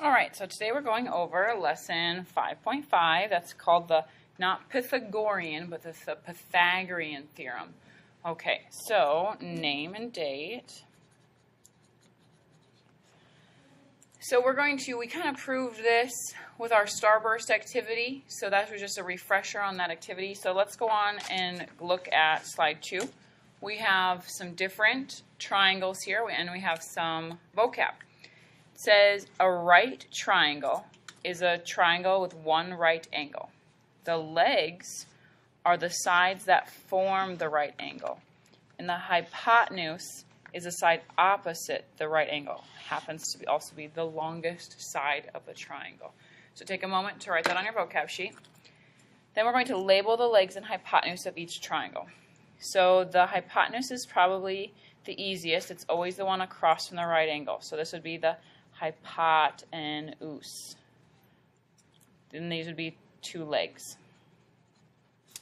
All right, so today we're going over lesson 5.5. That's called the, not Pythagorean, but the Pythagorean theorem. Okay, so name and date. So we kind of proved this with our starburst activity. So that was just a refresher on that activity. So let's go on and look at slide 2. We have some different triangles here, and we have some vocab. It says a right triangle is a triangle with one right angle. The legs are the sides that form the right angle. And the hypotenuse is the side opposite the right angle. Happens to also be the longest side of the triangle. So take a moment to write that on your vocab sheet. Then we're going to label the legs and hypotenuse of each triangle. So the hypotenuse is probably the easiest. It's always the one across from the right angle. So this would be the hypotenuse. Then these would be two legs.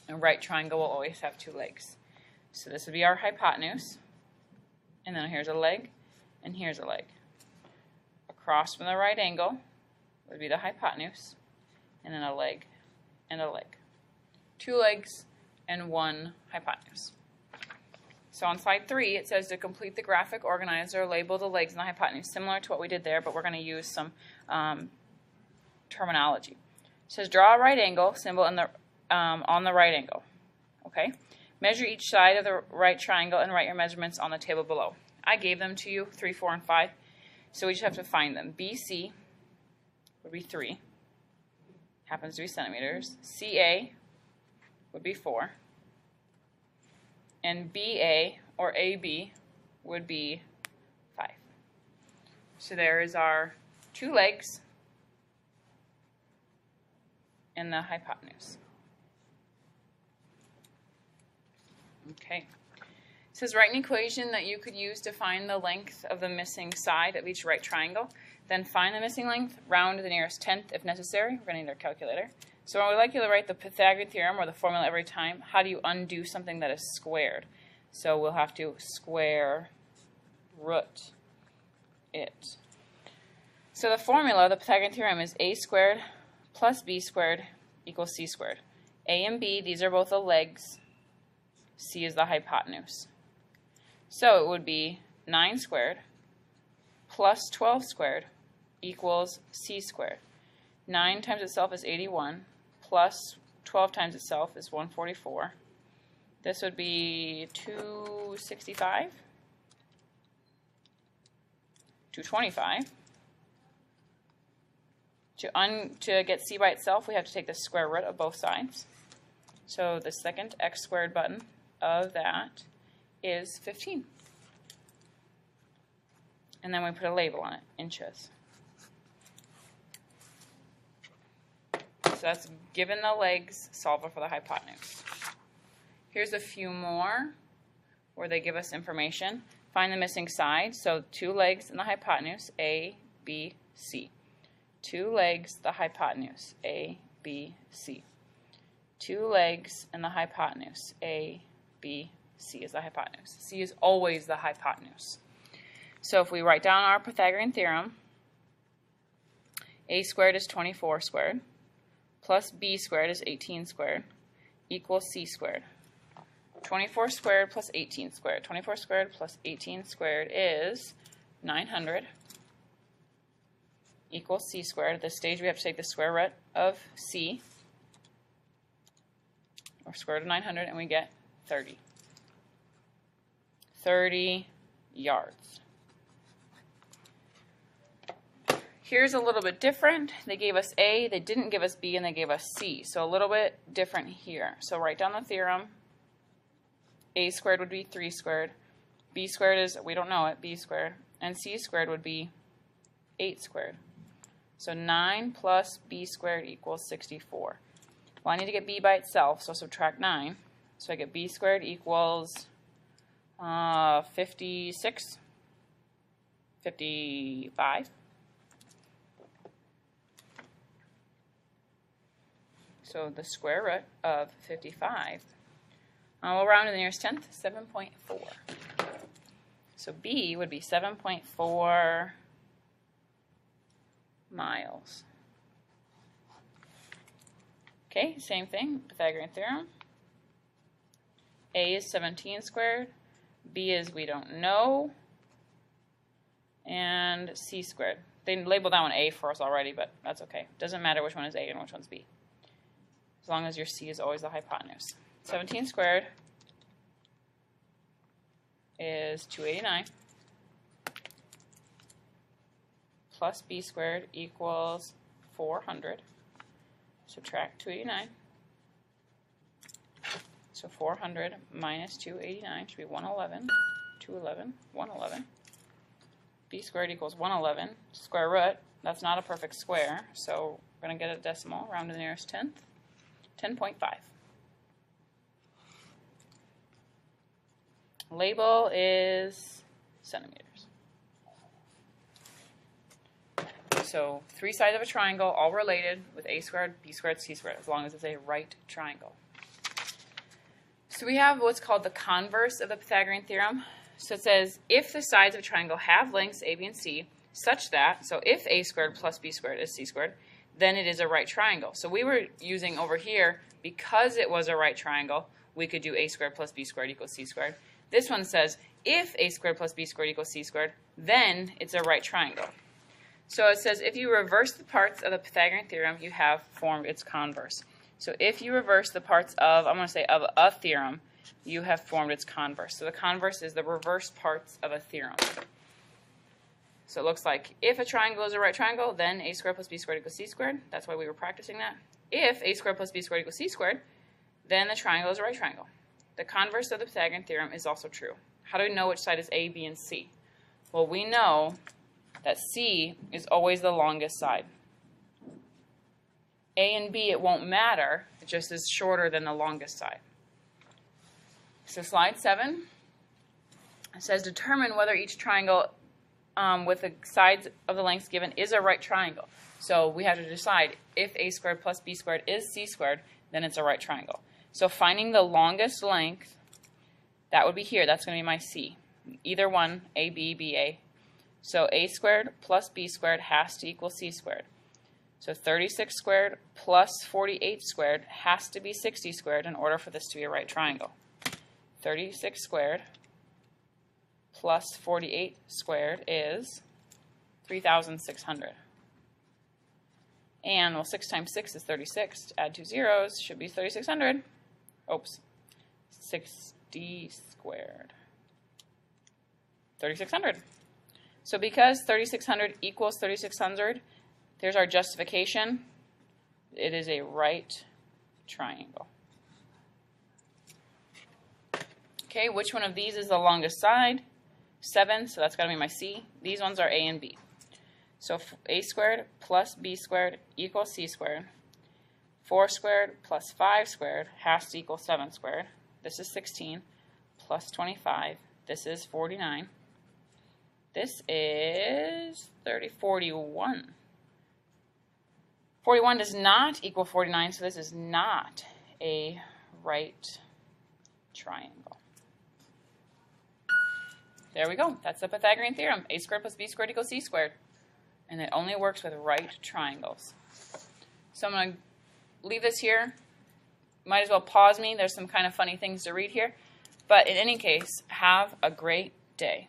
A right triangle will always have two legs. So this would be our hypotenuse. And then here's a leg, and here's a leg. Across from the right angle would be the hypotenuse, and then a leg and a leg. Two legs and one hypotenuse. So on slide 3, it says to complete the graphic organizer, label the legs and the hypotenuse, similar to what we did there, but we're going to use some terminology. It says draw a right angle symbol on the right angle. Okay. Measure each side of the right triangle and write your measurements on the table below. I gave them to you, 3, 4, and 5, so we just have to find them. BC would be 3, happens to be centimeters. CA would be 4. And BA, or AB, would be 5. So there is our two legs and the hypotenuse. Okay. It says write an equation that you could use to find the length of the missing side of each right triangle. Then find the missing length, round to the nearest tenth if necessary. We're going to need our calculator. So when we like you to write the Pythagorean theorem or the formula every time, how do you undo something that is squared? So we'll have to square root it. So the formula, the Pythagorean theorem, is a squared plus b squared equals c squared. A and b, these are both the legs. C is the hypotenuse. So it would be 9 squared plus 12 squared equals c squared. 9 times itself is 81, plus 12 times itself is 144. This would be 265, 225. To get c by itself, we have to take the square root of both sides. So the second x squared button of that is 15. And then we put a label on it, inches. So that's given the legs, solve for the hypotenuse. Here's a few more where they give us information. Find the missing side. So two legs and the hypotenuse, A, B, C. Two legs, the hypotenuse, A, B, C. Two legs and the hypotenuse, A, B, C is the hypotenuse. C is always the hypotenuse. So if we write down our Pythagorean theorem, A squared is 24 squared, plus B squared is 18 squared, equals C squared. 24 squared plus 18 squared. 24 squared plus 18 squared is 900, equals C squared. At this stage, we have to take the square root of C, or square root of 900, and we get 30. 30 yards. Here's a little bit different. They gave us A, they didn't give us B, and they gave us C. So a little bit different here. So write down the theorem. A squared would be 3 squared. B squared is, we don't know it, B squared. And C squared would be 8 squared. So 9 plus B squared equals 64. Well, I need to get B by itself, so subtract 9. So I get B squared equals 56, 55. So the square root of 55, we'll round to the nearest tenth, 7.4. So B would be 7.4 miles. Okay, same thing, Pythagorean theorem. A is 17 squared, B is we don't know, and C squared. They labeled that one A for us already, but that's okay. Doesn't matter which one is A and which one's B, as long as your C is always the hypotenuse. 17 squared is 289 plus B squared equals 400. Subtract 289. So 400 minus 289 should be 111. 211, 111. B squared equals 111. Square root, that's not a perfect square, so we're going to get a decimal, round to the nearest tenth. 10.5. Label is centimeters. So 3 sides of a triangle, all related with a squared, b squared, c squared, as long as it's a right triangle. So we have what's called the converse of the Pythagorean theorem. So it says, if the sides of a triangle have lengths a, b, and c, such that, so if a squared plus b squared is c squared, then it is a right triangle. So we were using over here, because it was a right triangle, we could do a squared plus b squared equals c squared. This one says, if a squared plus b squared equals c squared, then it's a right triangle. So it says, if you reverse the parts of the Pythagorean theorem, you have formed its converse. So if you reverse the parts of, I'm going to say of a theorem, you have formed its converse. So the converse is the reverse parts of a theorem. So it looks like if a triangle is a right triangle, then a squared plus b squared equals c squared. That's why we were practicing that. If a squared plus b squared equals c squared, then the triangle is a right triangle. The converse of the Pythagorean theorem is also true. How do we know which side is a, b, and c? Well, we know that c is always the longest side. A and b, it won't matter. It just is shorter than the longest side. So slide 7, it says determine whether each triangle with the sides of the lengths given is a right triangle. So we have to decide if a squared plus b squared is c squared, then it's a right triangle. So finding the longest length, that would be here. That's going to be my c. Either one, a, b, b, a. So a squared plus b squared has to equal c squared. So 36 squared plus 48 squared has to be 60 squared in order for this to be a right triangle. 36 squared plus 48 squared is 3,600. And, well, 6 times 6 is 36. Add 2 zeros, should be 3,600. Oops. 60 squared. 3,600. So because 3,600 equals 3,600, there's our justification. It is a right triangle. Okay, which one of these is the longest side? 7, so that's got to be my C. These ones are A and B. So a squared plus b squared equals c squared. 4 squared plus 5 squared has to equal 7 squared. This is 16 plus 25. This is 49. This is 41. 41 does not equal 49, so this is not a right triangle. There we go. That's the Pythagorean theorem. A squared plus b squared equals c squared. And it only works with right triangles. So I'm going to leave this here. Might as well pause me. There's some kind of funny things to read here. But in any case, have a great day.